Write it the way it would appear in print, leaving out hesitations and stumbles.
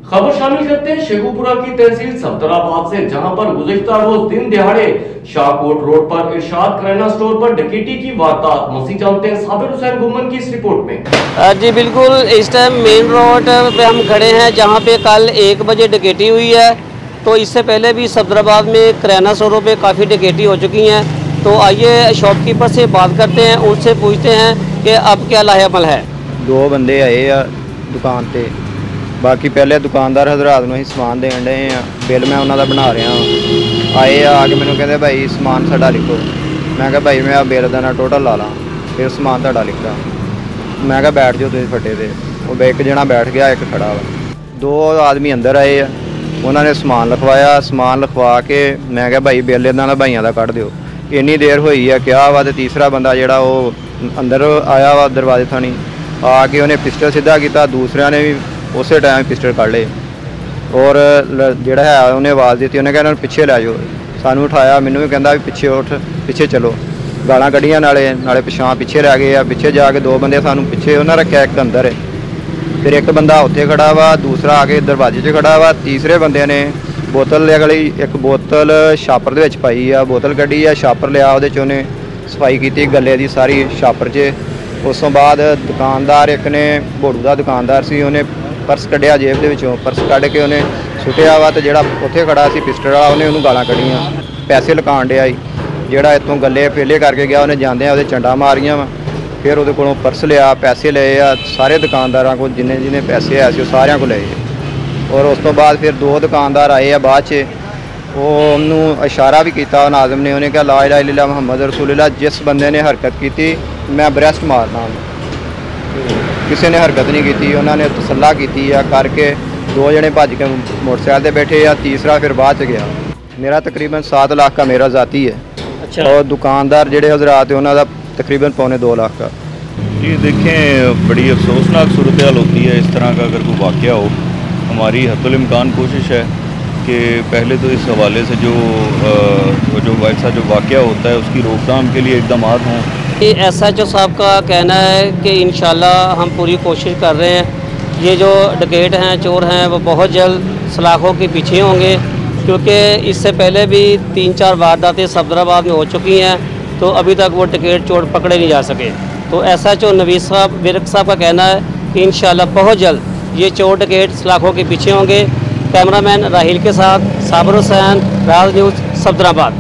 खबर शामिल करते हैं शेखुपुरा की तहसील सफदराबाद से, जहां पर गुज़िश्ता रोज दिन दिहाड़े शाहकोट रोड पर इरशाद किराना स्टोर पर डकैती की वारदात। मज़ीद जानते हैं साबिर हुसैन गुम्मन की इस रिपोर्ट में। जी बिल्कुल, इस टाइम मेन रोड पे हम खड़े हैं जहां पे कल 1 बजे डकैती हुई है। तो इससे पहले भी सफदराबाद में किराना स्टोरों पे काफ़ी डकैती हो चुकी हैं। तो आइए शॉपकीपर से बात करते हैं, उनसे पूछते हैं कि अब क्या लाहेअमल है। 2 बंदे आए आ दुकान पे, बाकी पहले दुकानदार हजरात ਨੂੰ समान देन डे आ, बिल मैं उन्होंने बना रहा हाँ। आए आके मैंने कहते भाई समान साडा लिखो। मैं कहा भाई मैं बिल का ना टोटल ला ला, फिर समान तुहाडा लिखा। मैं कहा बैठ जाओ तुसीं फटे ते। वो एक जना बैठ गया, एक खड़ा वा। 2 आदमी अंदर आए आ, उन्होंने समान लिखवाया। समान लिखवा के मैं कहा भाई बिल इन्हां दा भाइयों का कढ़ दिओ। इन्नी देर हुई है क्या वा, ते तीसरा बंदा जिहड़ा वो अंदर आया वा दरवाजे थानी आके उन्हें पिस्टल सीधा किया। दूसरिया ने भी उस टाइम पिस्टल कढ़ ले और जोड़ा है उन्हें आवाज़ दी। उन्हें कहना पिछे लै जाओ, सानू उठाया, मैनू भी कहता भी पिछे उठ, पिछे चलो। गालां कढ़ियां नाले पिछां पिछे लै गए। पिछे जाके 2 बंदे सानू पिछे उन्हें रखा, एक अंदर है, फिर एक बंदा उत्थे खड़ा वा, दूसरा आके दरवाजे 'च खड़ा वा। तीसरे बंदे ने बोतल अगली एक बोतल छापर दे विच पाई आ, बोतल कढ़ी आ, छापर लिया, उहदे च उन्हें सफाई की गले की सारी छापर 'च। उस तो बाद दुकानदार एक ने भोड़ू का दुकानदार सी, उन्हें पर्स कढ़िया जेब के विचों, पर्स कढ़ के उन्हें सुटिया वा। तो जिहड़ा उत्थे खड़ा सी पिस्टल वाला, उन्हें उन्होंने गालां कढ़ियां, पैसे लकान डिया। जिहड़ा इतों गले पहले करके गया, उन्हें जांदियां उहदे चंडा मारियां वा। फिर उहदे कोलों पर्स लिया, पैसे ले आ, सारे दुकानदारां को जिन्ने जिन्ने पैसे है सी सारियां को ले। और उस तो बाद फिर 2 दुकानदार आए आ बाद च, उन्होंने इशारा भी किया नाज़िम ने। उन्हें कहा ला इलाहा इल्लल्लाह मुहम्मद रसूलुल्लाह। जिस बंदे ने हरकत की मैं ब्रेस्ट मारना, किसी ने हरकत नहीं की। उन्होंने तसल्ला की करके 2 जने भज के मोटरसाइकिल पर बैठे या तीसरा फिर बाद च गया। मेरा तकरीबन 7 लाख का मेरा ज़ाती है। अच्छा। और दुकानदार जेडे हजरात है उन्होंने तकरीबन 2.25 का। जी देखें, बड़ी अफसोसनाक सूरत हाल होती है इस तरह का अगर कोई वाक़या हो। हमारी हद्दुल इम्कान कोशिश है कि पहले तो इस हवाले से जो वैसा जो वाक़या होता है उसकी रोकथाम के लिए इक़दाम हों। SHO साहब का कहना है कि इंशाल्लाह हम पूरी कोशिश कर रहे हैं। ये जो डकैत हैं, चोर हैं, वो बहुत जल्द सलाखों के पीछे होंगे, क्योंकि इससे पहले भी 3-4 वारदातें सफदराबाद में हो चुकी हैं। तो अभी तक वो डकैत चोर पकड़े नहीं जा सके। तो SHO नवीद साहब विरक साहब का कहना है कि इंशाल्लाह बहुत जल्द ये चोर डकैत सलाखों के पीछे होंगे। कैमरामैन राहिल के साथ साबिर हुसैन, राज न्यूज़, सफदराबाद।